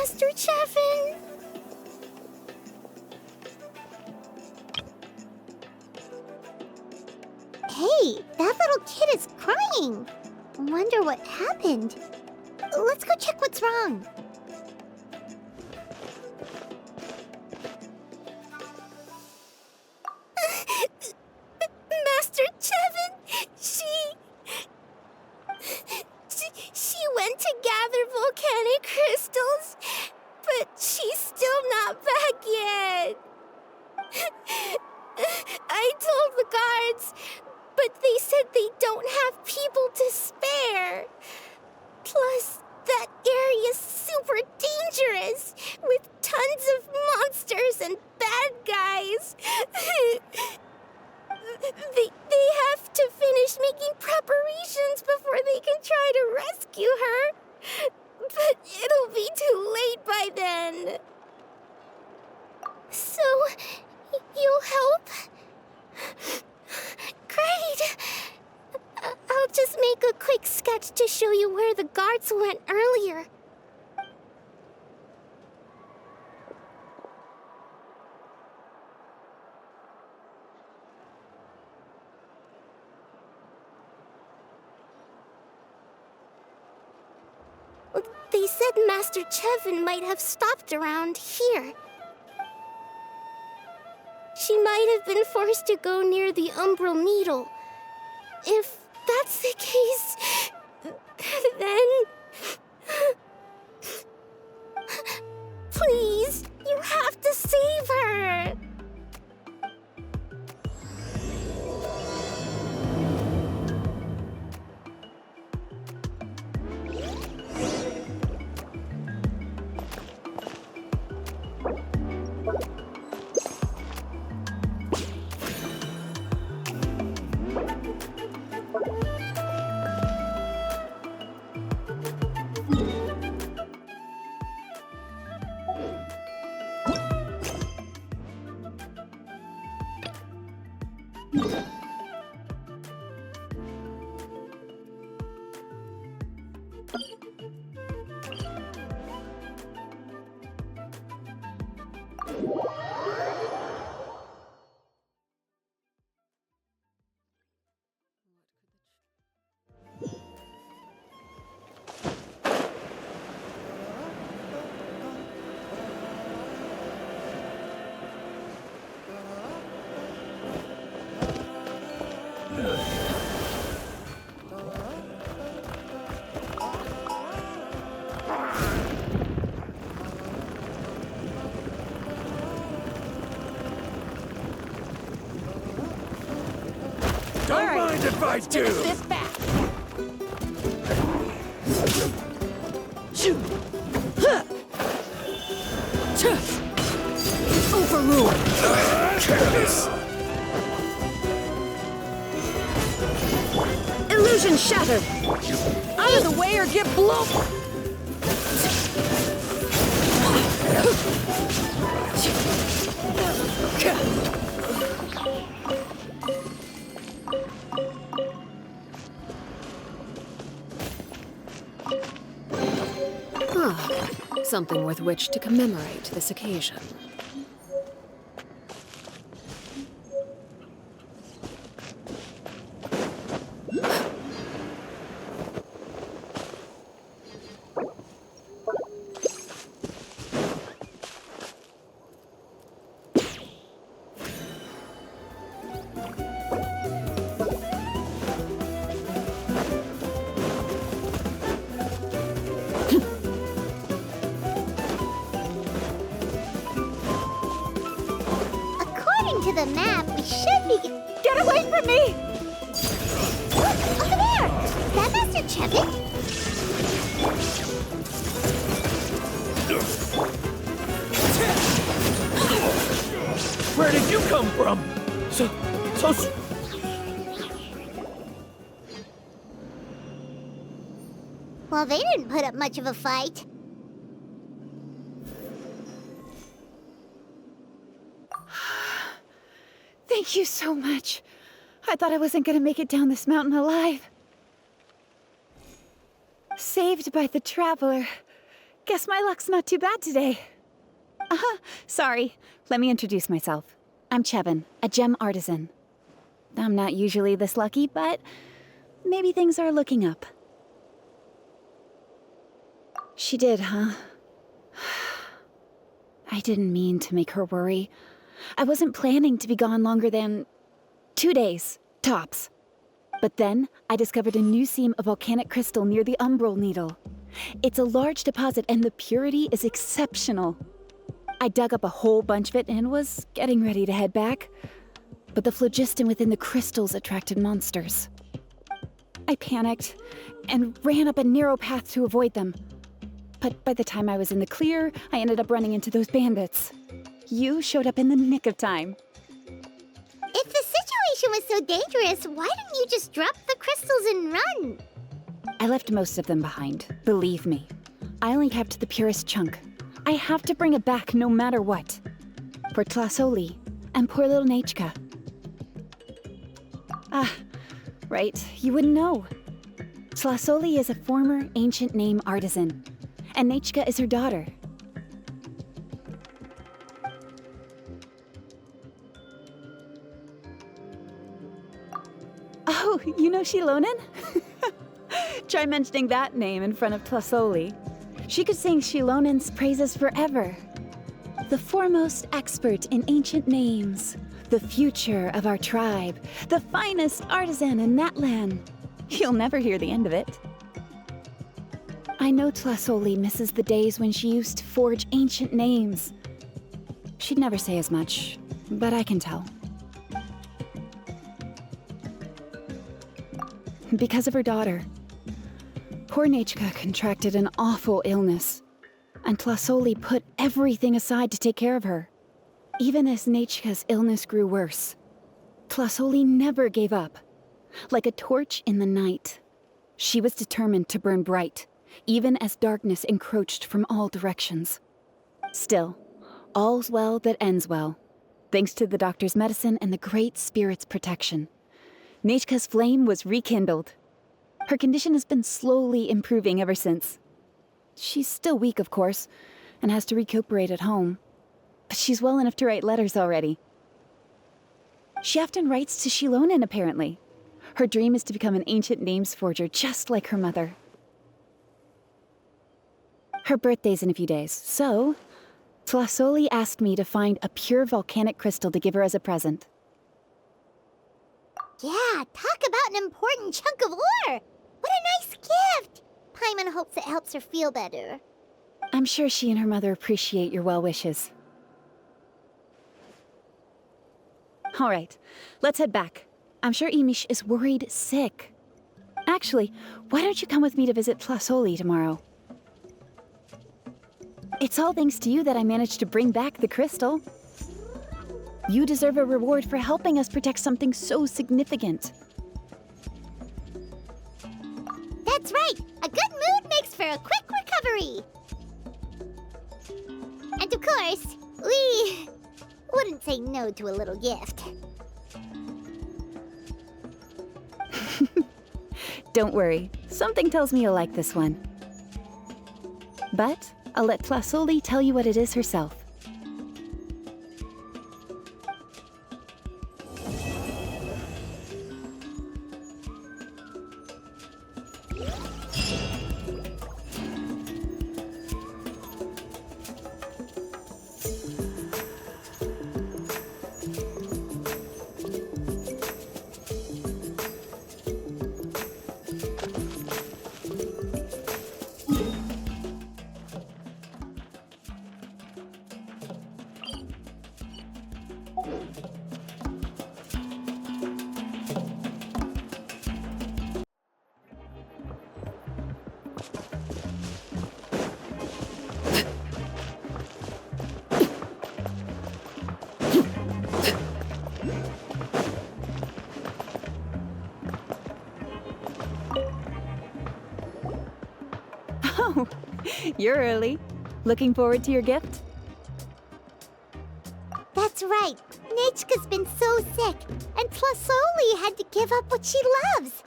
Master Chevin! Hey, that little kid is crying. Wonder what happened. Let's go check what's wrong. Master Chevin, she went to gather volcanic crystals, but she's still not back yet. I told the guards, but they said they don't have people to spare. Plus, that area's super dangerous, with tons of monsters and bad guys. They have to finish making preparations before they can try to rescue her. But it'll be too late by then. So, you'll help? Great! I'll just make a quick sketch to show you where the guards went earlier. They said Master Chevin might have stopped around here. She might have been forced to go near the Umbral Needle. If that's the case, then... Please, you have to save her! Don't mind if I do! Sit back! Overruled! Careless! Illusion shattered! Out of the way or get blown! Something with which to commemorate this occasion. To the map, we should be... Get away from me! Look, over there! Is that Master Chevin? Where did you come from? So... Well, they didn't put up much of a fight. Thank you so much. I thought I wasn't gonna make it down this mountain alive. Saved by the Traveler. Guess my luck's not too bad today. Sorry. Let me introduce myself. I'm Chevin, a gem artisan. I'm not usually this lucky, but maybe things are looking up. She did, huh? I didn't mean to make her worry. I wasn't planning to be gone longer than 2 days, tops. But then, I discovered a new seam of volcanic crystal near the Umbral Needle. It's a large deposit and the purity is exceptional. I dug up a whole bunch of it and was getting ready to head back. But the phlogiston within the crystals attracted monsters. I panicked and ran up a narrow path to avoid them. But by the time I was in the clear, I ended up running into those bandits. You showed up in the nick of time. If the situation was so dangerous, why didn't you just drop the crystals and run? I left most of them behind, believe me. I only kept the purest chunk. I have to bring it back no matter what. For Tlasoli and poor little Nachka. Ah, right, you wouldn't know. Tlasoli is a former ancient name artisan, and Nachka is her daughter. Oh, you know Shilonen? Try mentioning that name in front of Tlasoli. She could sing Shilonen's praises forever. The foremost expert in ancient names, the future of our tribe, the finest artisan in Natlan. You'll never hear the end of it. I know Tlasoli misses the days when she used to forge ancient names. She'd never say as much, but I can tell. Because of her daughter. Poor Nachka contracted an awful illness, and Tlasoli put everything aside to take care of her. Even as Nachka's illness grew worse, Tlasoli never gave up. Like a torch in the night, she was determined to burn bright, even as darkness encroached from all directions. Still, all's well that ends well, thanks to the doctor's medicine and the Great Spirit's protection. Nachka's flame was rekindled. Her condition has been slowly improving ever since. She's still weak, of course, and has to recuperate at home. But she's well enough to write letters already. She often writes to Shilonen, apparently. Her dream is to become an ancient names forger, just like her mother. Her birthday's in a few days, so Tlasoli asked me to find a pure volcanic crystal to give her as a present. Yeah, talk about an important chunk of ore! What a nice gift! Paimon hopes it helps her feel better. I'm sure she and her mother appreciate your well wishes. All right, let's head back. I'm sure Imish is worried sick. Actually, why don't you come with me to visit Tlasoli tomorrow? It's all thanks to you that I managed to bring back the crystal. You deserve a reward for helping us protect something so significant. That's right! A good mood makes for a quick recovery! And of course, we wouldn't say no to a little gift. Don't worry, something tells me you'll like this one. But I'll let Tlasoli tell you what it is herself. Oh, you're early. Looking forward to your gift? That's right. Nachka's been so sick, and Tlasoli had to give up what she loves.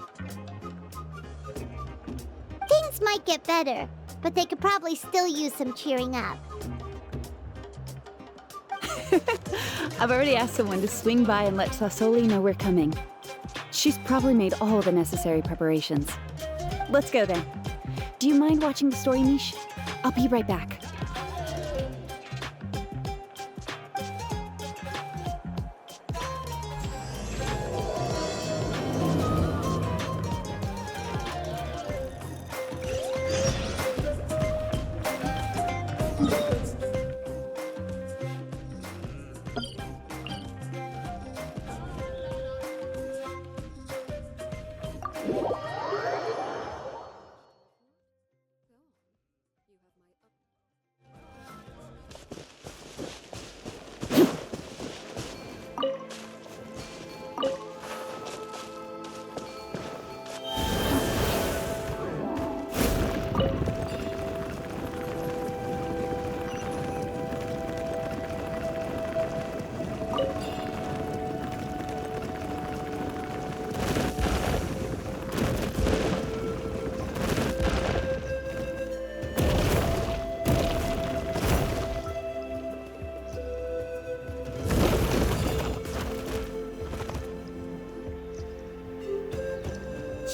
Things might get better, but they could probably still use some cheering up. I've already asked someone to swing by and let Tlasoli know we're coming. She's probably made all the necessary preparations. Let's go then. Do you mind watching the story niche? I'll be right back.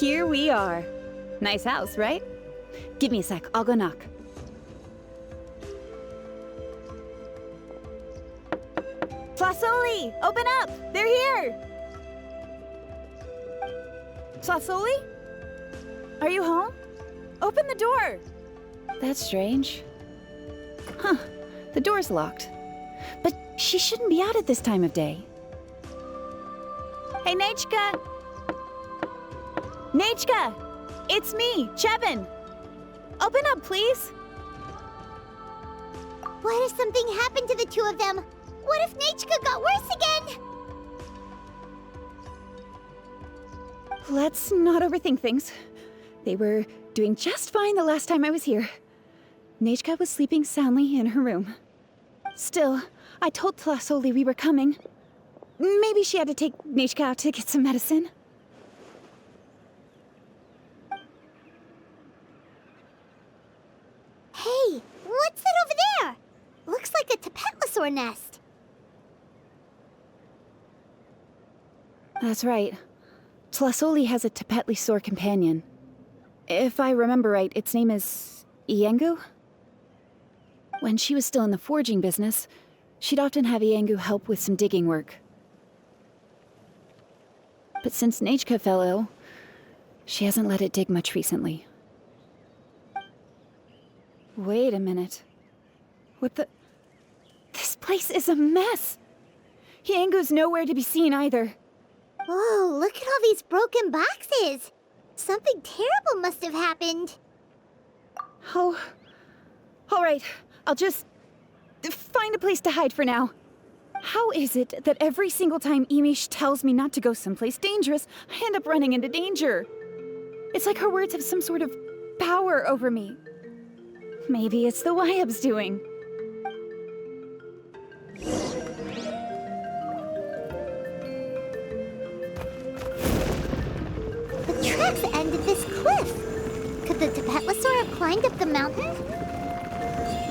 Here we are. Nice house, right? Give me a sec, I'll go knock. Tlasoli! Open up! They're here! Tlasoli? Are you home? Open the door! That's strange. Huh, the door's locked. But she shouldn't be out at this time of day. Hey, Nechka! Nechka! It's me, Chevin! Open up, please! What if something happened to the two of them? What if Nechka got worse again? Let's not overthink things. They were doing just fine the last time I was here. Nechka was sleeping soundly in her room. Still, I told Tlasoli we were coming. Maybe she had to take Nechka out to get some medicine. Hey, what's that over there? Looks like a Tapetlosaur nest. That's right. Tlasoli has a Tapetlosaur companion. If I remember right, its name is Iengu? When she was still in the forging business, she'd often have Iengu help with some digging work. But since Nechka fell ill, she hasn't let it dig much recently. Wait a minute. What the... This place is a mess! Iengu's nowhere to be seen either. Whoa, look at all these broken boxes! Something terrible must have happened. Oh... Alright, I'll just... find a place to hide for now. How is it that every single time Emish tells me not to go someplace dangerous, I end up running into danger? It's like her words have some sort of power over me. Maybe it's the Wyab's doing. The tracks end at this cliff. Could the Tapetlosaur have climbed up the mountain?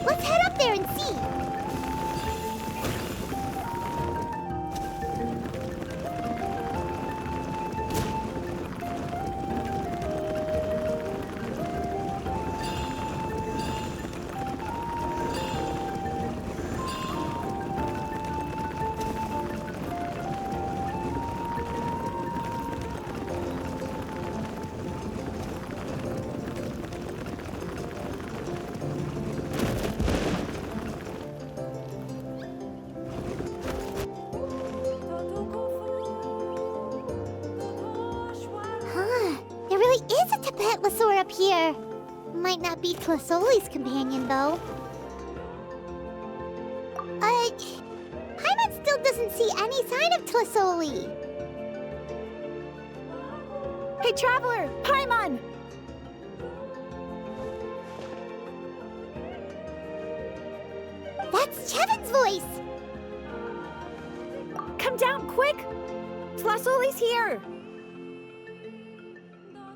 Let's head up there and see. Is a Tapetlosaur up here. Might not be Tlasoli's companion, though. Paimon still doesn't see any sign of Tlasoli. Hey, Traveler! Paimon! That's Chevin's voice! Come down, quick! Tlasoli's here!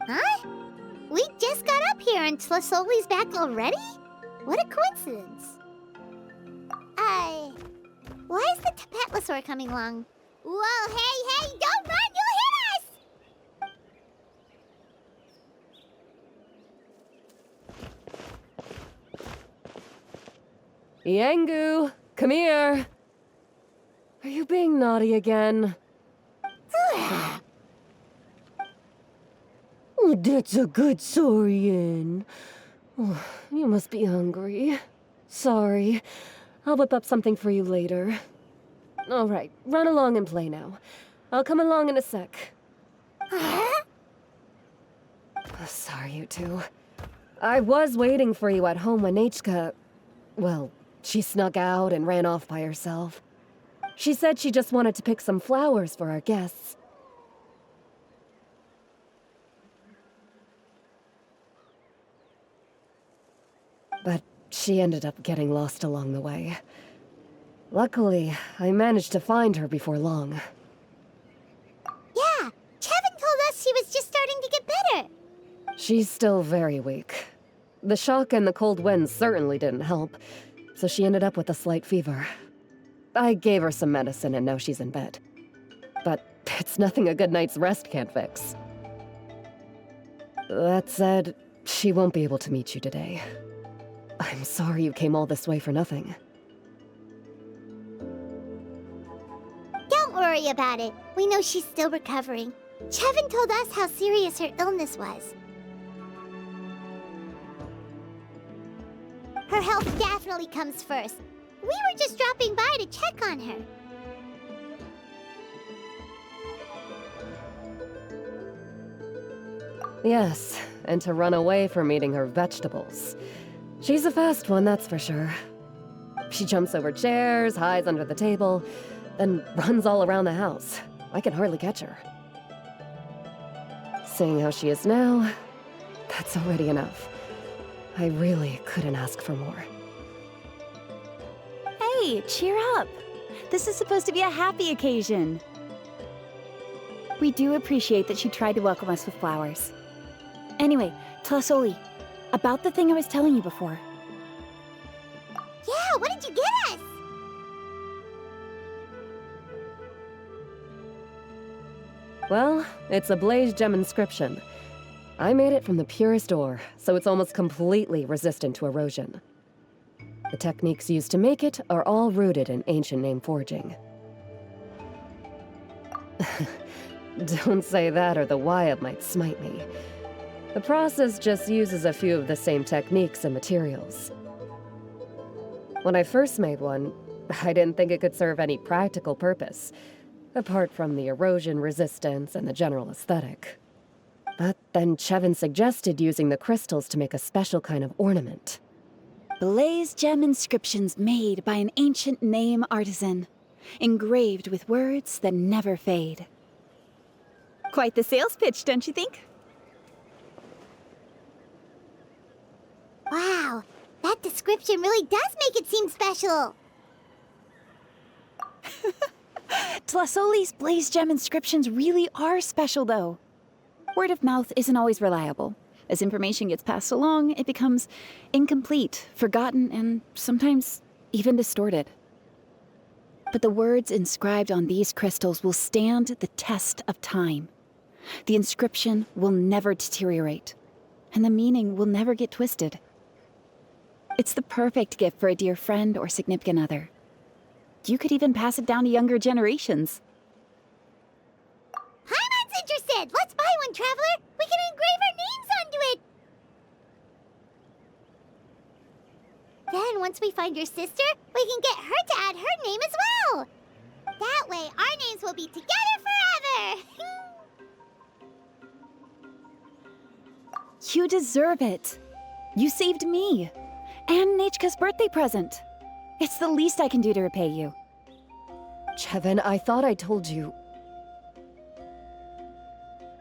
Huh? We just got up here and Tlasoli's back already? What a coincidence. Why is the Tapatlosaur coming along? Whoa, hey, don't run, you'll hit us! Yangu, come here. Are you being naughty again? Oh, that's a good saurian. Oh, you must be hungry. Sorry. I'll whip up something for you later. All right, run along and play now. I'll come along in a sec. Oh, sorry, you two. I was waiting for you at home when Nachka... Well, she snuck out and ran off by herself. She said she just wanted to pick some flowers for our guests. But she ended up getting lost along the way. Luckily, I managed to find her before long. Yeah, Chevin told us she was just starting to get better. She's still very weak. The shock and the cold winds certainly didn't help, so she ended up with a slight fever. I gave her some medicine and now she's in bed. But it's nothing a good night's rest can't fix. That said, she won't be able to meet you today. I'm sorry you came all this way for nothing. Don't worry about it. We know she's still recovering. Chevin told us how serious her illness was. Her health definitely comes first. We were just dropping by to check on her. Yes, and to run away from eating her vegetables. She's a fast one, that's for sure. She jumps over chairs, hides under the table, then runs all around the house. I can hardly catch her. Seeing how she is now, that's already enough. I really couldn't ask for more. Hey, cheer up! This is supposed to be a happy occasion. We do appreciate that she tried to welcome us with flowers. Anyway, Tlasoli, about the thing I was telling you before. Yeah, what did you get us? Well, it's a blaze gem inscription. I made it from the purest ore, so it's almost completely resistant to erosion. The techniques used to make it are all rooted in ancient name forging. Don't say that or the Wyatt might smite me. The process just uses a few of the same techniques and materials. When I first made one, I didn't think it could serve any practical purpose, apart from the erosion resistance and the general aesthetic. But then Chevin suggested using the crystals to make a special kind of ornament. Blaze gem inscriptions made by an ancient name artisan, engraved with words that never fade. Quite the sales pitch, don't you think? Wow, that description really does make it seem special. Tlasoli's blaze gem inscriptions really are special, though. Word of mouth isn't always reliable. As information gets passed along, it becomes incomplete, forgotten, and sometimes even distorted. But the words inscribed on these crystals will stand the test of time. The inscription will never deteriorate, and the meaning will never get twisted. It's the perfect gift for a dear friend or significant other. You could even pass it down to younger generations. Paimon's interested! Let's buy one, Traveler! We can engrave our names onto it! Then, once we find your sister, we can get her to add her name as well! That way, our names will be together forever! You deserve it. You saved me. And Nachka's birthday present. It's the least I can do to repay you. Chevin, I thought I told you.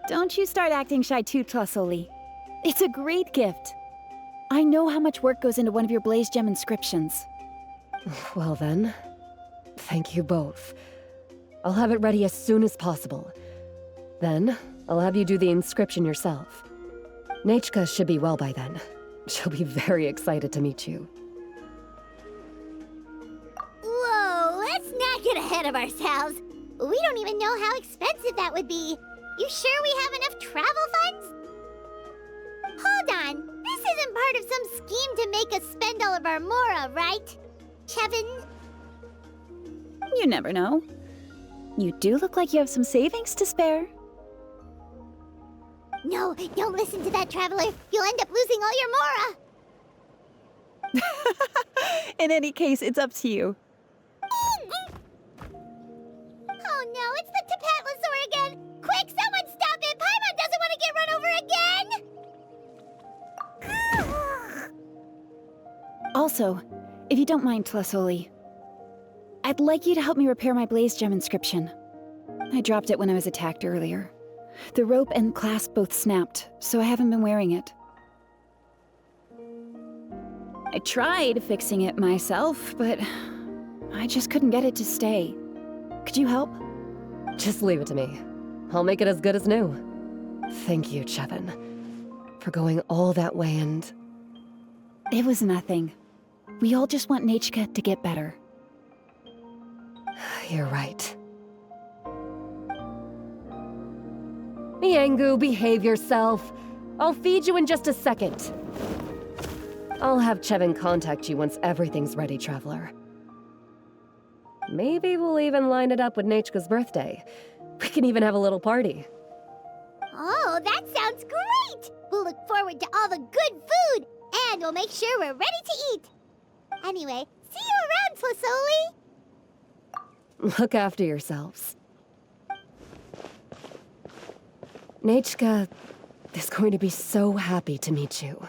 Don't you start acting shy too, Tlasoli. It's a great gift. I know how much work goes into one of your blaze gem inscriptions. Well then, thank you both. I'll have it ready as soon as possible. Then, I'll have you do the inscription yourself. Nachka should be well by then. She'll be very excited to meet you. Whoa, let's not get ahead of ourselves. We don't even know how expensive that would be. You sure we have enough travel funds? Hold on, this isn't part of some scheme to make us spend all of our mora, right? Chevin? You never know. You do look like you have some savings to spare. No, don't listen to that traveler. You'll end up losing all your mora. In any case, it's up to you. Oh no, it's the Tapatlosaur again! Quick, someone stop it! Paimon doesn't want to get run over again! Also, if you don't mind, Tlasoli, I'd like you to help me repair my Blaze Gem inscription. I dropped it when I was attacked earlier. The rope and clasp both snapped, so I haven't been wearing it. I tried fixing it myself, but I just couldn't get it to stay. Could you help? Just leave it to me. I'll make it as good as new. Thank you, Chevin, for going all that way and... It was nothing. We all just want Nachka to get better. You're right. Miangu, behave yourself. I'll feed you in just a second. I'll have Chevin contact you once everything's ready, Traveler. Maybe we'll even line it up with Nachka's birthday. We can even have a little party. Oh, that sounds great! We'll look forward to all the good food, and we'll make sure we're ready to eat. Anyway, see you around, Tlasoli! Look after yourselves. Nachka is going to be so happy to meet you.